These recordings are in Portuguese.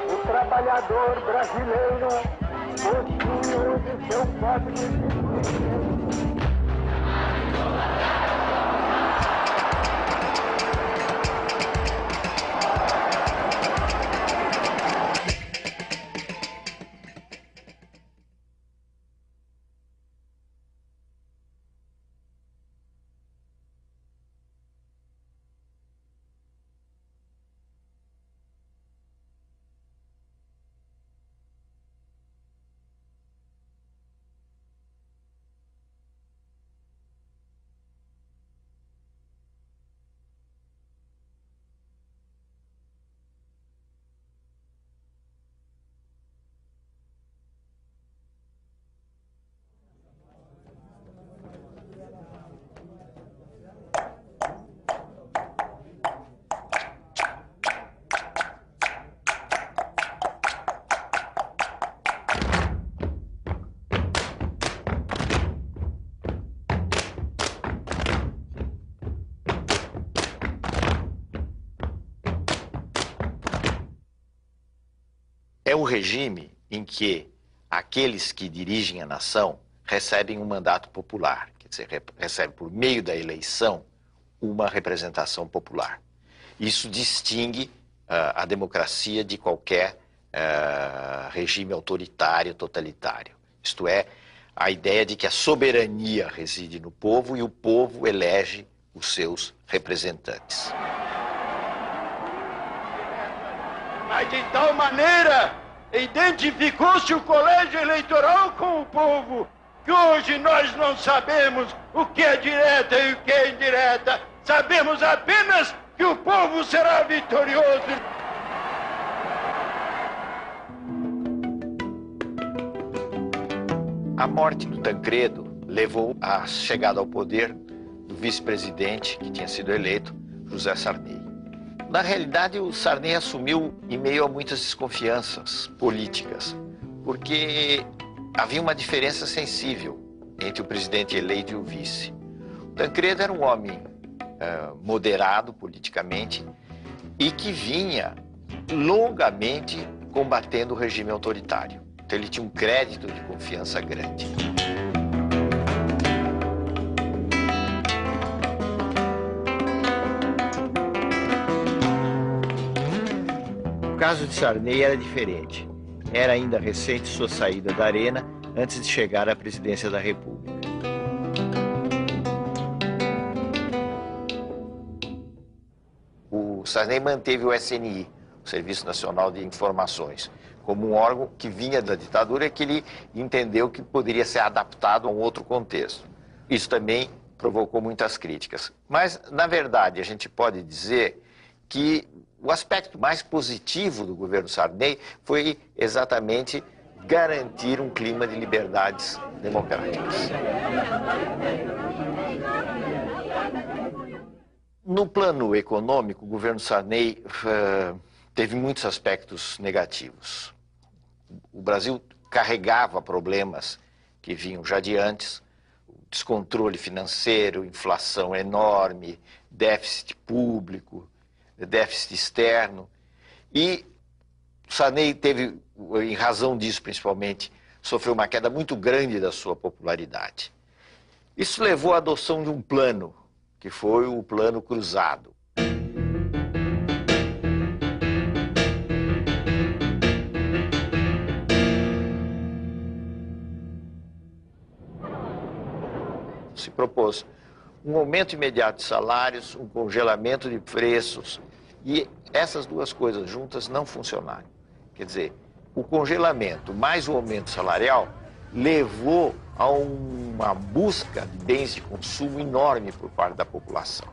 O trabalhador brasileiro possui hoje seu código de É um regime em que aqueles que dirigem a nação recebem um mandato popular, quer dizer, recebem por meio da eleição uma representação popular. Isso distingue a democracia de qualquer regime autoritário, totalitário. Isto é, a ideia de que a soberania reside no povo e o povo elege os seus representantes. Mas de tal maneira identificou-se o colégio eleitoral com o povo, que hoje nós não sabemos o que é direta e o que é indireta. Sabemos apenas que o povo será vitorioso. A morte do Tancredo levou à chegada ao poder do vice-presidente, que tinha sido eleito, José Sarney. Na realidade, o Sarney assumiu em meio a muitas desconfianças políticas, porque havia uma diferença sensível entre o presidente eleito e o vice. O Tancredo era um homem moderado politicamente e que vinha longamente combatendo o regime autoritário. Então ele tinha um crédito de confiança grande. O caso de Sarney era diferente. Era ainda recente sua saída da arena antes de chegar à presidência da República. O Sarney manteve o SNI, o Serviço Nacional de Informações, como um órgão que vinha da ditadura e que ele entendeu que poderia ser adaptado a um outro contexto. Isso também provocou muitas críticas. Mas, na verdade, a gente pode dizer que o aspecto mais positivo do governo Sarney foi exatamente garantir um clima de liberdades democráticas. No plano econômico, o governo Sarney teve muitos aspectos negativos. O Brasil carregava problemas que vinham já de antes, descontrole financeiro, inflação enorme, déficit público, déficit externo, e Sarney teve, em razão disso principalmente, sofreu uma queda muito grande da sua popularidade. Isso levou à adoção de um plano, que foi o Plano Cruzado. Se propôs um aumento imediato de salários, um congelamento de preços, e essas duas coisas juntas não funcionaram. Quer dizer, o congelamento mais o aumento salarial levou a uma busca de bens de consumo enorme por parte da população.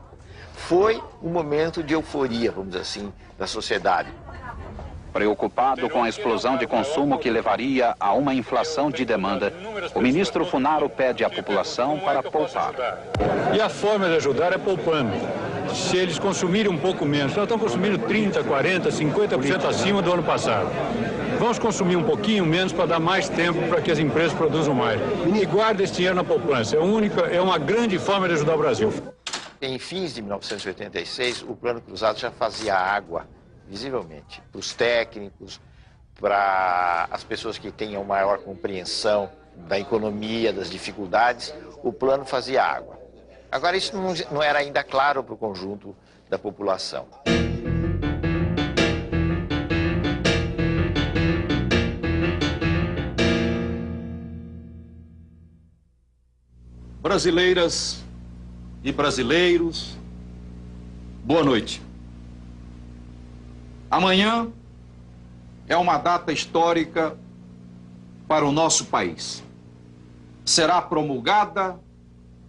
Foi um momento de euforia, vamos dizer assim, da sociedade. Preocupado com a explosão de consumo que levaria a uma inflação de demanda, o ministro Funaro pede à população para poupar. E a forma de ajudar é poupando. Se eles consumirem um pouco menos, nós estamos consumindo 30%, 40%, 50% acima do ano passado. Vamos consumir um pouquinho menos para dar mais tempo para que as empresas produzam mais. E guarda esse dinheiro na poupança. É uma grande forma de ajudar o Brasil. Em fins de 1986, o Plano Cruzado já fazia água, visivelmente, para os técnicos, para as pessoas que tenham maior compreensão da economia, das dificuldades, o plano fazia água. Agora, isso não era ainda claro para o conjunto da população. Brasileiras e brasileiros, boa noite. Amanhã é uma data histórica para o nosso país. Será promulgada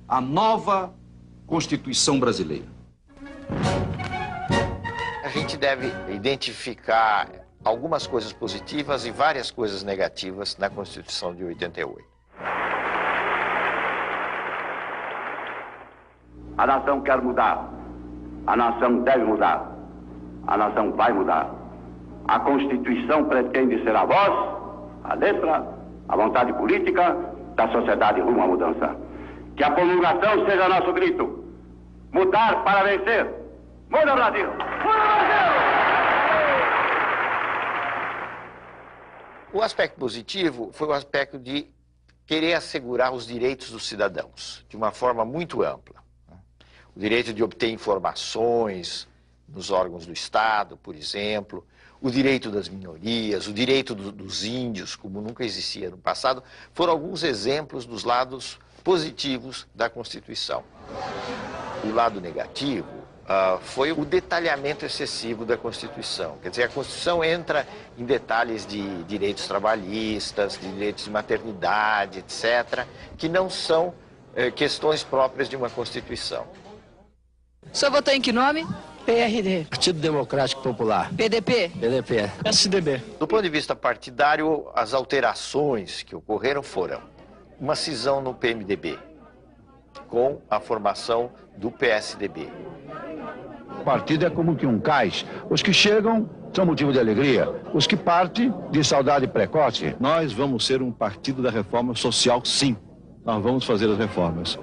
a nova Constituição brasileira. A gente deve identificar algumas coisas positivas e várias coisas negativas na Constituição de 88. A nação quer mudar. A nação deve mudar. A nação vai mudar. A Constituição pretende ser a voz, a letra, a vontade política da sociedade rumo à mudança. Que a promulgação seja nosso grito. Mudar para vencer. Muda, Brasil! Muda, Brasil! O aspecto positivo foi o aspecto de querer assegurar os direitos dos cidadãos de uma forma muito ampla. O direito de obter informações nos órgãos do Estado, por exemplo, o direito das minorias, o direito dos índios, como nunca existia no passado, foram alguns exemplos dos lados positivos da Constituição. O lado negativo foi o detalhamento excessivo da Constituição. Quer dizer, a Constituição entra em detalhes de direitos trabalhistas, de direitos de maternidade, etc., que não são questões próprias de uma Constituição. O senhor votou em que nome? PRD. Partido Democrático Popular. PDP? PDP. SDB. Do ponto de vista partidário, as alterações que ocorreram foram uma cisão no PMDB, com a formação do PSDB. O partido é como que um cais. Os que chegam são motivo de alegria. Os que partem, de saudade precoce. Nós vamos ser um partido da reforma social, sim. Nós vamos fazer as reformas.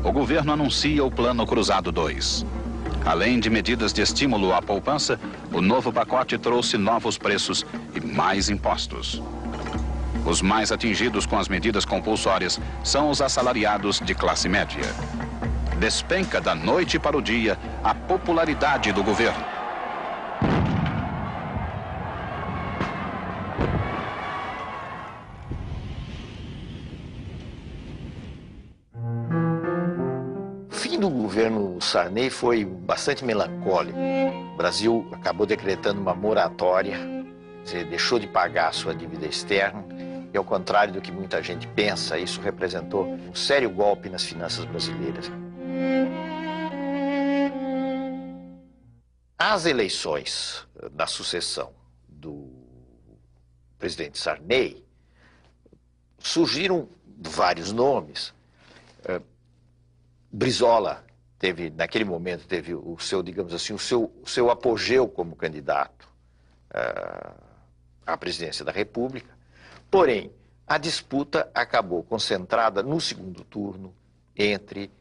O governo anuncia o Plano Cruzado 2. Além de medidas de estímulo à poupança, o novo pacote trouxe novos preços e mais impostos. Os mais atingidos com as medidas compulsórias são os assalariados de classe média. Despenca da noite para o dia a popularidade do governo. O fim do governo Sarney foi bastante melancólico. O Brasil acabou decretando uma moratória, quer dizer, deixou de pagar a sua dívida externa, e ao contrário do que muita gente pensa, isso representou um sério golpe nas finanças brasileiras. As eleições da sucessão do presidente Sarney surgiram vários nomes. Brizola naquele momento, teve o seu, digamos assim, o seu apogeu como candidato à presidência da República. Porém, a disputa acabou concentrada no segundo turno entre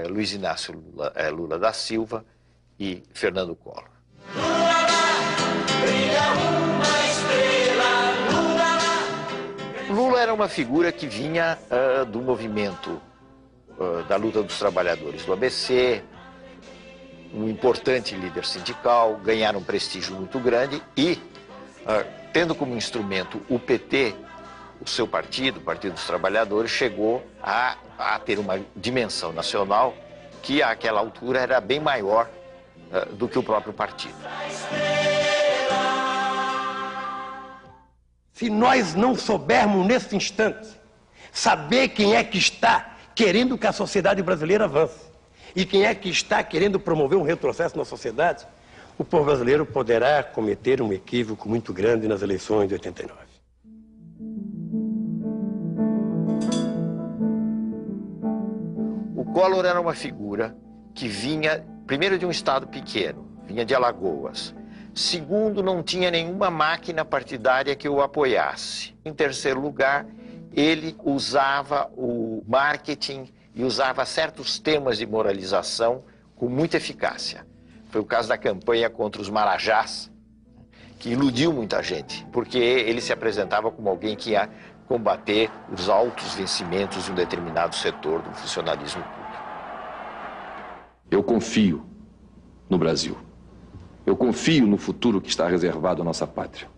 Luiz Inácio Lula da Silva e Fernando Collor. Lula era uma figura que vinha do movimento da luta dos trabalhadores do ABC, um importante líder sindical, ganharam um prestígio muito grande e, tendo como instrumento o PT, o seu partido, o Partido dos Trabalhadores, chegou a ter uma dimensão nacional que, àquela altura, era bem maior do que o próprio partido. Se nós não soubermos, nesse instante, saber quem é que está querendo que a sociedade brasileira avance e quem é que está querendo promover um retrocesso na sociedade, o povo brasileiro poderá cometer um equívoco muito grande nas eleições de 89. O Collor era uma figura que vinha, primeiro, de um estado pequeno, vinha de Alagoas, Segundo, não tinha nenhuma máquina partidária que o apoiasse. Em terceiro lugar, ele usava o marketing e usava certos temas de moralização com muita eficácia. Foi o caso da campanha contra os marajás, que iludiu muita gente, porque ele se apresentava como alguém que ia combater os altos vencimentos de um determinado setor do funcionalismo público. Eu confio no Brasil. Eu confio no futuro que está reservado à nossa pátria.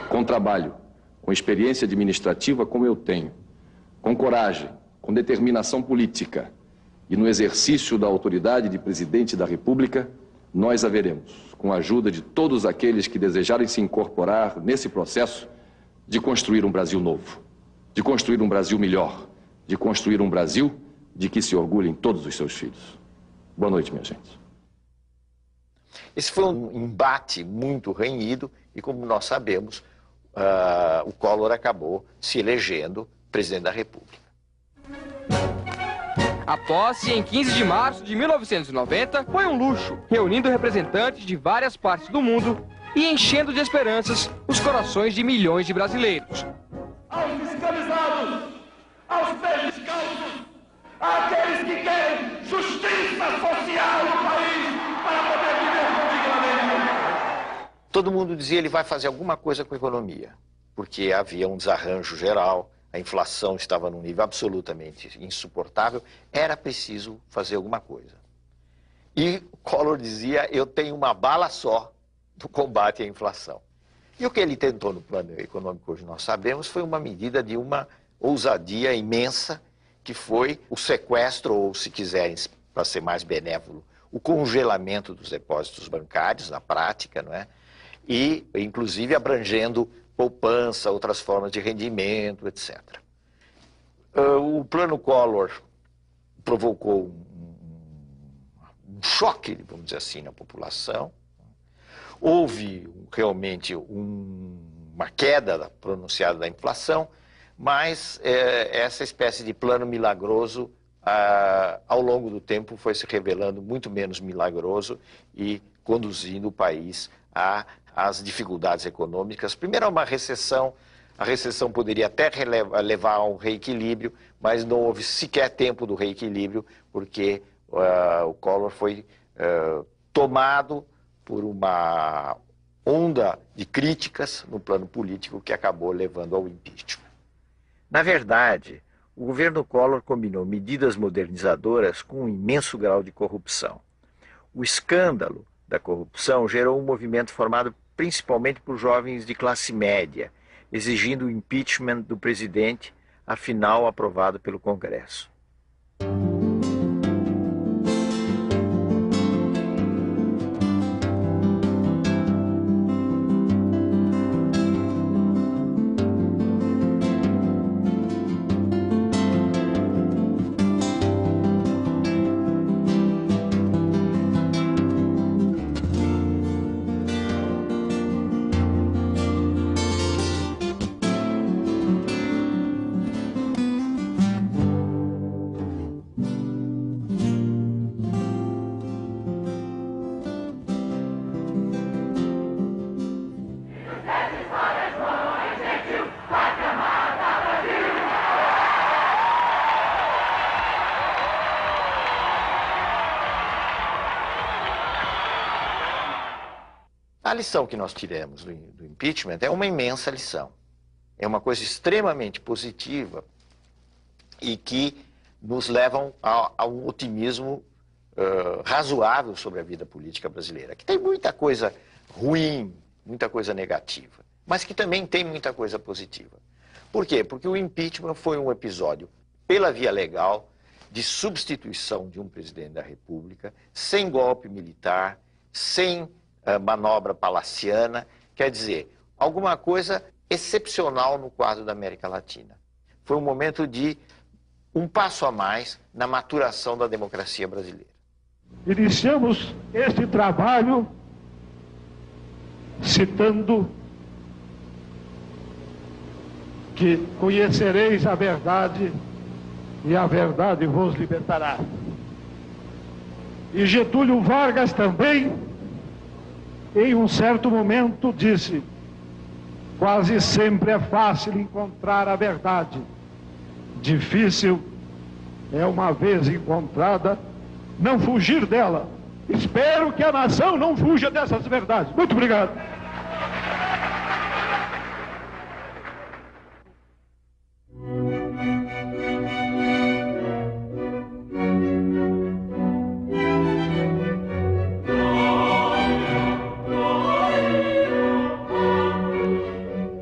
Com trabalho, com experiência administrativa como eu tenho, com coragem, com determinação política e no exercício da autoridade de presidente da República, nós haveremos, com a ajuda de todos aqueles que desejarem se incorporar nesse processo, de construir um Brasil novo, de construir um Brasil melhor, de construir um Brasil de que se orgulhem todos os seus filhos. Boa noite, minha gente. Esse foi um embate muito renhido e, como nós sabemos, o Collor acabou se elegendo presidente da República. A posse, em 15 de março de 1990, foi um luxo, reunindo representantes de várias partes do mundo e enchendo de esperanças os corações de milhões de brasileiros. Aos fiscalizados, aos pés descalços, àqueles que querem justiça social no país para poder viver dignamente. Todo mundo dizia que ele vai fazer alguma coisa com a economia, porque havia um desarranjo geral, a inflação estava num nível absolutamente insuportável, era preciso fazer alguma coisa. E Collor dizia, eu tenho uma bala só do combate à inflação. E o que ele tentou no plano econômico, hoje nós sabemos, foi uma medida de uma ousadia imensa, que foi o sequestro, ou se quiserem, para ser mais benévolo, o congelamento dos depósitos bancários, na prática, não é? E, inclusive, abrangendo poupança, outras formas de rendimento, etc. O plano Collor provocou um choque, vamos dizer assim, na população. Houve realmente uma queda pronunciada da inflação, mas essa espécie de plano milagroso, ao longo do tempo, foi se revelando muito menos milagroso e conduzindo o país às dificuldades econômicas. Primeiro, uma recessão. A recessão poderia até levar a um reequilíbrio, mas não houve sequer tempo do reequilíbrio, porque o Collor foi tomado por uma onda de críticas no plano político que acabou levando ao impeachment. Na verdade, o governo Collor combinou medidas modernizadoras com um imenso grau de corrupção. O escândalo da corrupção gerou um movimento formado principalmente por jovens de classe média, exigindo o impeachment do presidente, afinal aprovado pelo Congresso. A lição que nós tiramos do impeachment é uma imensa lição. É uma coisa extremamente positiva e que nos leva a um otimismo razoável sobre a vida política brasileira, que tem muita coisa ruim, muita coisa negativa, mas que também tem muita coisa positiva. Por quê? Porque o impeachment foi um episódio, pela via legal, de substituição de um presidente da República, sem golpe militar, sem manobra palaciana, quer dizer, alguma coisa excepcional no quadro da América Latina. Foi um momento de um passo a mais na maturação da democracia brasileira. Iniciamos este trabalho citando que conhecereis a verdade e a verdade vos libertará. E Getúlio Vargas também em um certo momento disse: quase sempre é fácil encontrar a verdade. Difícil é, uma vez encontrada, não fugir dela. Espero que a nação não fuja dessas verdades. Muito obrigado.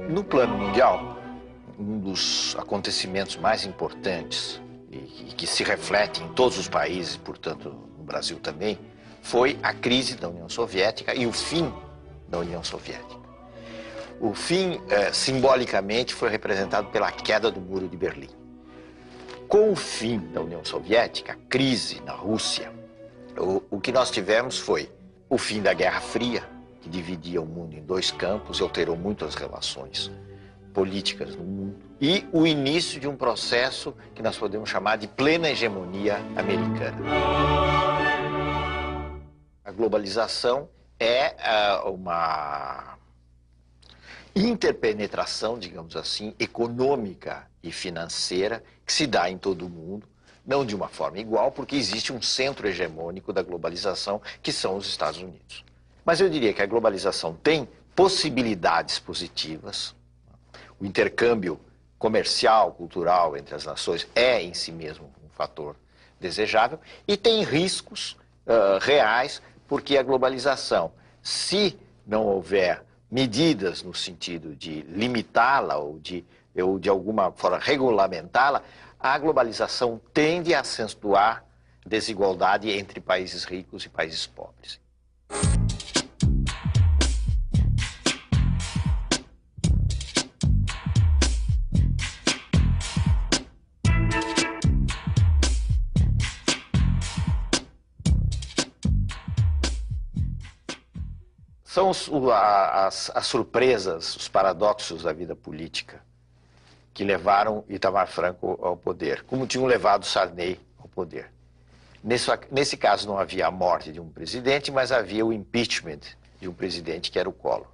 No plano mundial, um dos acontecimentos mais importantes e que se reflete em todos os países, portanto no Brasil também, foi a crise da União Soviética e o fim da União Soviética. O fim, simbolicamente, foi representado pela queda do Muro de Berlim. Com o fim da União Soviética, a crise na Rússia, o que nós tivemos foi o fim da Guerra Fria, que dividia o mundo em dois campos e alterou muito as relações políticas no mundo, e o início de um processo que nós podemos chamar de plena hegemonia americana. A globalização é uma interpenetração, digamos assim, econômica e financeira que se dá em todo o mundo, não de uma forma igual, porque existe um centro hegemônico da globalização, que são os Estados Unidos. Mas eu diria que a globalização tem possibilidades positivas. O intercâmbio comercial, cultural entre as nações é em si mesmo um fator desejável, e tem riscos reais, porque a globalização, se não houver medidas no sentido de limitá-la ou de alguma forma regulamentá-la, a globalização tende a acentuar desigualdade entre países ricos e países pobres. São as surpresas, os paradoxos da vida política que levaram Itamar Franco ao poder, como tinham levado Sarney ao poder. Nesse caso não havia a morte de um presidente, mas havia o impeachment de um presidente que era o Collor.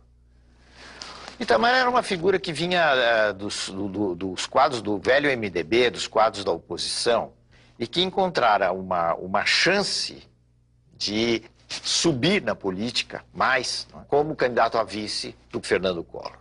Itamar era uma figura que vinha dos quadros do velho MDB, dos quadros da oposição, e que encontrara uma chance de subir na política mais como candidato a vice do Fernando Collor.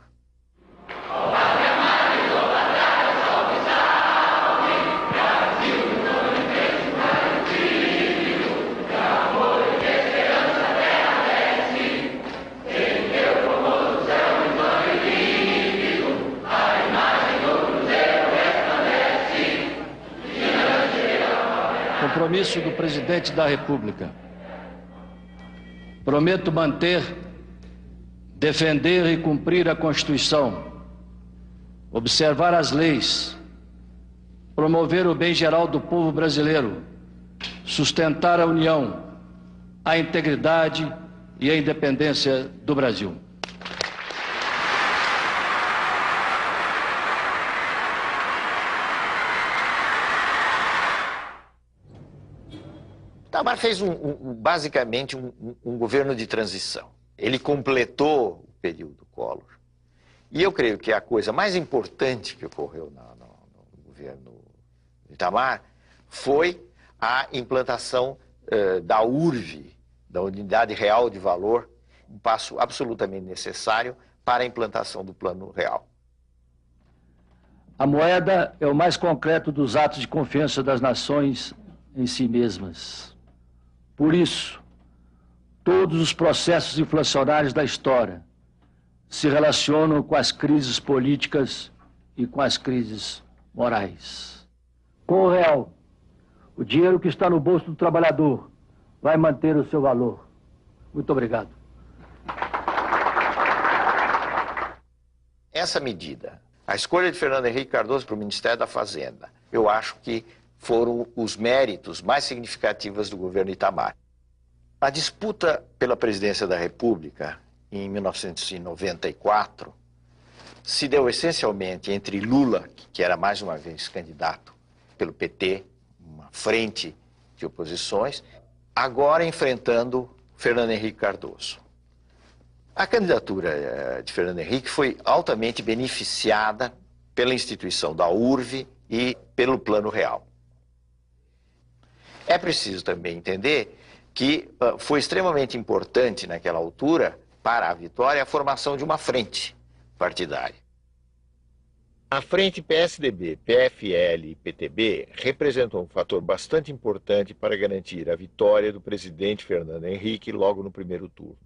Compromisso do Presidente da República. Prometo manter, defender e cumprir a Constituição, observar as leis, promover o bem geral do povo brasileiro, sustentar a união, a integridade e a independência do Brasil. Itamar fez basicamente um governo de transição. Ele completou o período Collor. E eu creio que a coisa mais importante que ocorreu no governo Itamar foi a implantação da URV, da Unidade Real de Valor, um passo absolutamente necessário para a implantação do Plano Real. A moeda é o mais concreto dos atos de confiança das nações em si mesmas. Por isso, todos os processos inflacionários da história se relacionam com as crises políticas e com as crises morais. Com o real, o dinheiro que está no bolso do trabalhador vai manter o seu valor. Muito obrigado. Essa medida, a escolha de Fernando Henrique Cardoso para o Ministério da Fazenda, eu acho que foram os méritos mais significativos do governo Itamar. A disputa pela presidência da República, em 1994, se deu essencialmente entre Lula, que era mais uma vez candidato pelo PT, uma frente de oposições, agora enfrentando Fernando Henrique Cardoso. A candidatura de Fernando Henrique foi altamente beneficiada pela instituição da URV e pelo Plano Real. É preciso também entender que foi extremamente importante naquela altura, para a vitória, a formação de uma frente partidária. A frente PSDB, PFL e PTB representou um fator bastante importante para garantir a vitória do presidente Fernando Henrique logo no primeiro turno.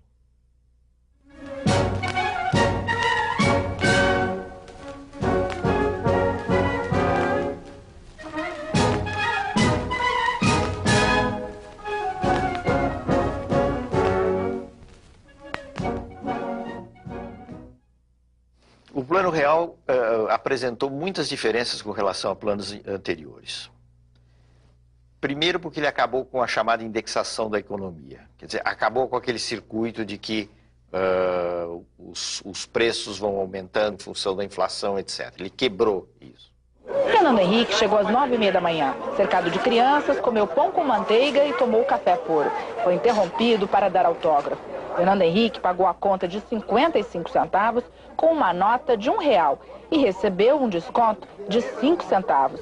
O Plano Real apresentou muitas diferenças com relação a planos anteriores. Primeiro porque ele acabou com a chamada indexação da economia. Quer dizer, acabou com aquele circuito de que os preços vão aumentando em função da inflação, etc. Ele quebrou isso. Fernando Henrique chegou às 9h30 da manhã. Cercado de crianças, comeu pão com manteiga e tomou café puro. Foi interrompido para dar autógrafo. Fernando Henrique pagou a conta de 55 centavos com uma nota de R$1 e recebeu um desconto de 5 centavos.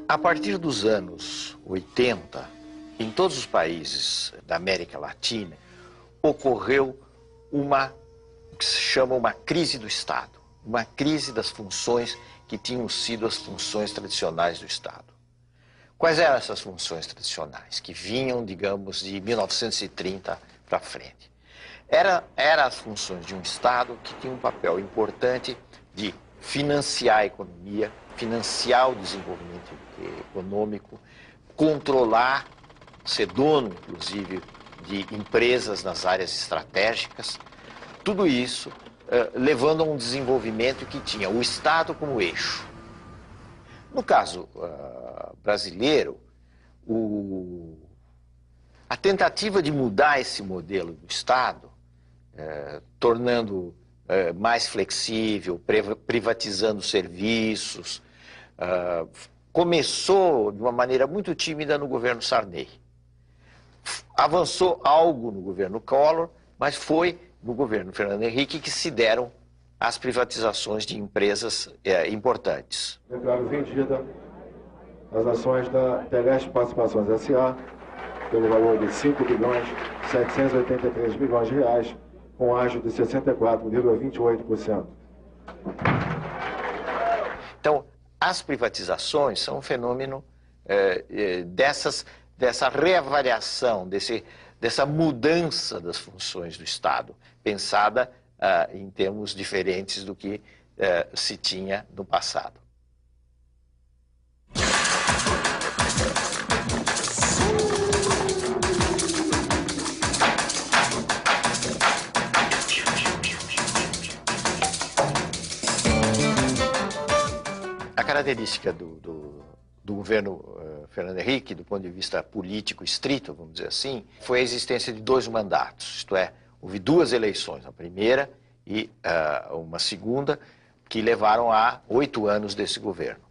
A partir dos anos 80, em todos os países da América Latina, ocorreu o que se chama uma crise do Estado, uma crise das funções que tinham sido as funções tradicionais do Estado. Quais eram essas funções tradicionais, que vinham, digamos, de 1930 para frente? Eram as funções de um Estado que tinha um papel importante de financiar a economia, financiar o desenvolvimento econômico, controlar, ser dono, inclusive, de empresas nas áreas estratégicas. Tudo isso levando a um desenvolvimento que tinha o Estado como eixo. No caso brasileiro, a tentativa de mudar esse modelo do Estado, tornando mais flexível, privatizando serviços, começou de uma maneira muito tímida no governo Sarney. Avançou algo no governo Collor, mas foi no governo Fernando Henrique que se deram as privatizações de empresas importantes. Declaro vendida as ações da Teleste Participações S.A. pelo valor de R$5.783 bilhões, com ágio de 64,28%. Então, as privatizações são um fenômeno dessa reavaliação, dessa mudança das funções do Estado, pensada em termos diferentes do que se tinha no passado. A característica do governo Fernando Henrique, do ponto de vista político estrito, vamos dizer assim, foi a existência de 2 mandatos, isto é, houve 2 eleições, a primeira e uma segunda, que levaram a 8 anos desse governo.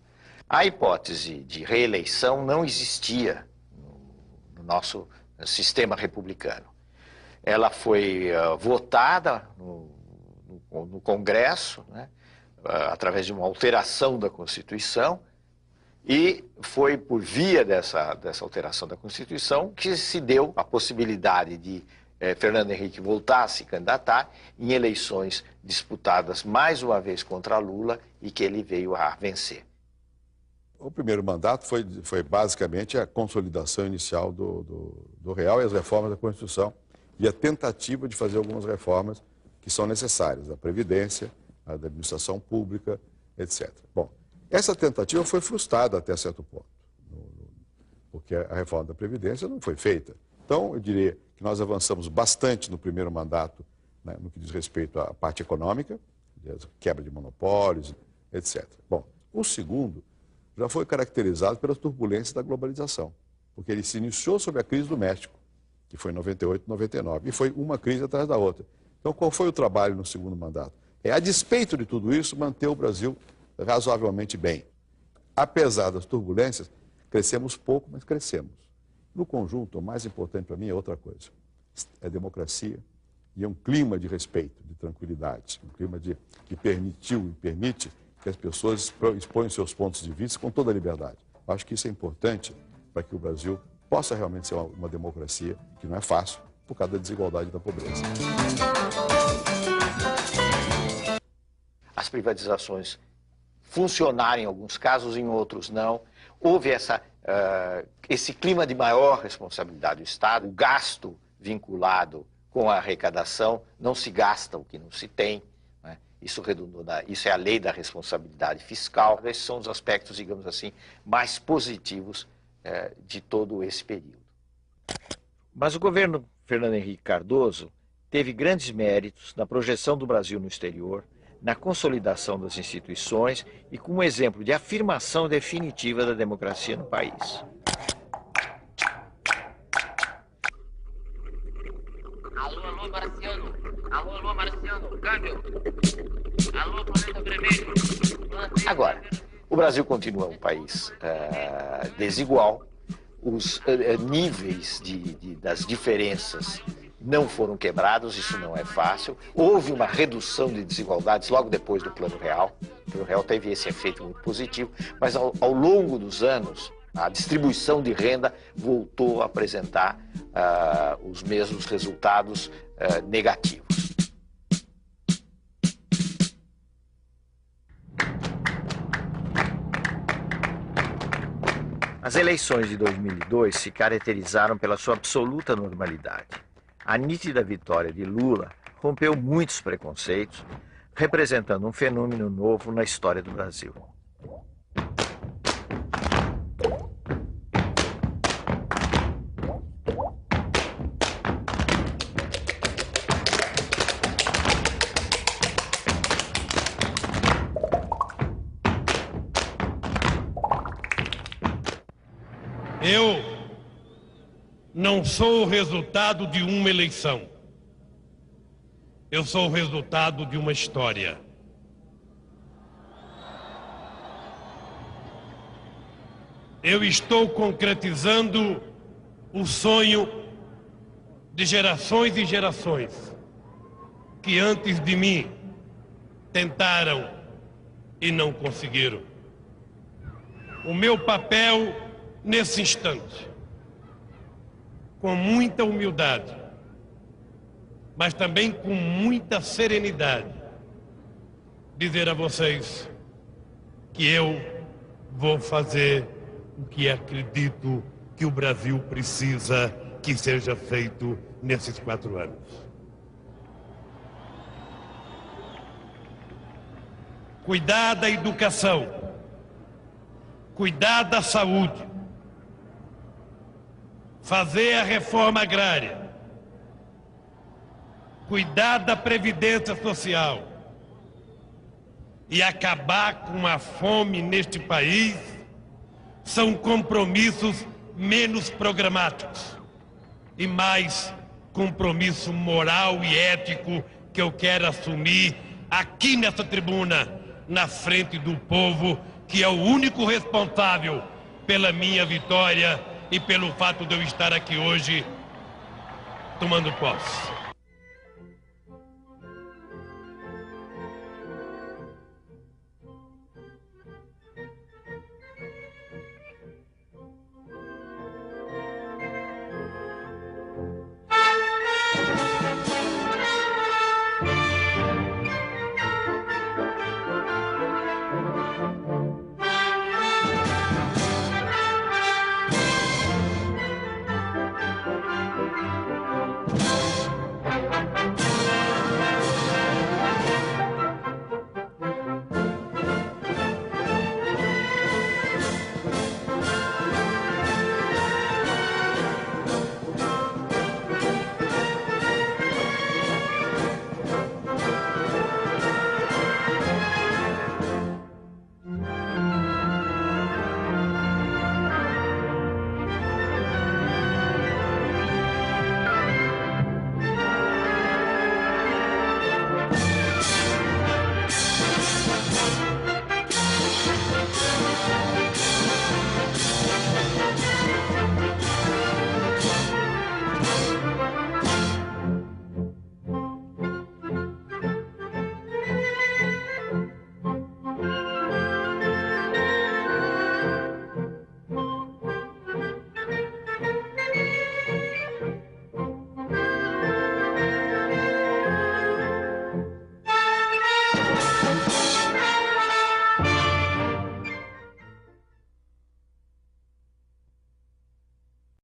A hipótese de reeleição não existia no nosso sistema republicano. Ela foi votada no Congresso, né, através de uma alteração da Constituição, e foi por via dessa alteração da Constituição que se deu a possibilidade de Fernando Henrique voltar a se candidatar em eleições disputadas mais uma vez contra Lula e que ele veio a vencer. O primeiro mandato foi basicamente a consolidação inicial do Real e as reformas da Constituição e a tentativa de fazer algumas reformas que são necessárias, a Previdência, a da administração pública, etc. Bom, essa tentativa foi frustrada até certo ponto, porque a reforma da Previdência não foi feita. Então, eu diria que nós avançamos bastante no primeiro mandato, né, no que diz respeito à parte econômica, quebra de monopólios, etc. Bom, o segundo já foi caracterizado pelas turbulências da globalização, porque ele se iniciou sob a crise do México, que foi em 98, 99, e foi uma crise atrás da outra. Então, qual foi o trabalho no segundo mandato? A despeito de tudo isso, manter o Brasil razoavelmente bem. Apesar das turbulências, crescemos pouco, mas crescemos. No conjunto, o mais importante para mim é outra coisa. É democracia e é um clima de respeito, de tranquilidade. Um clima que permitiu e permite que as pessoas exponham seus pontos de vista com toda a liberdade. Eu acho que isso é importante para que o Brasil possa realmente ser uma democracia, que não é fácil, por causa da desigualdade e da pobreza. As privatizações funcionaram em alguns casos, em outros não. Houve esse clima de maior responsabilidade do Estado, o gasto vinculado com a arrecadação, não se gasta o que não se tem, né? Isso é a lei da responsabilidade fiscal. Esses são os aspectos, digamos assim, mais positivos de todo esse período. Mas o governo Fernando Henrique Cardoso teve grandes méritos na projeção do Brasil no exterior, na consolidação das instituições e como exemplo de afirmação definitiva da democracia no país. Alô, Marciano. Alô, Marciano. Câmbio. Alô, planeta vermelho. Agora, o Brasil continua um país desigual. Os níveis das diferenças não foram quebrados, isso não é fácil. Houve uma redução de desigualdades logo depois do Plano Real. O Plano Real teve esse efeito muito positivo, mas ao longo dos anos, a distribuição de renda voltou a apresentar os mesmos resultados negativos. As eleições de 2002 se caracterizaram pela sua absoluta normalidade. A nítida vitória de Lula rompeu muitos preconceitos, representando um fenômeno novo na história do Brasil. Eu não sou o resultado de uma eleição. Eu sou o resultado de uma história. Eu estou concretizando o sonho de gerações e gerações que antes de mim tentaram e não conseguiram. O meu papel nesse instante, com muita humildade, mas também com muita serenidade, dizer a vocês que eu vou fazer o que acredito que o Brasil precisa que seja feito nesses 4 anos. Cuidar da educação, cuidar da saúde, fazer a reforma agrária, cuidar da previdência social e acabar com a fome neste país são compromissos menos programáticos e mais compromisso moral e ético que eu quero assumir aqui nessa tribuna, na frente do povo, que é o único responsável pela minha vitória e pelo fato de eu estar aqui hoje tomando posse.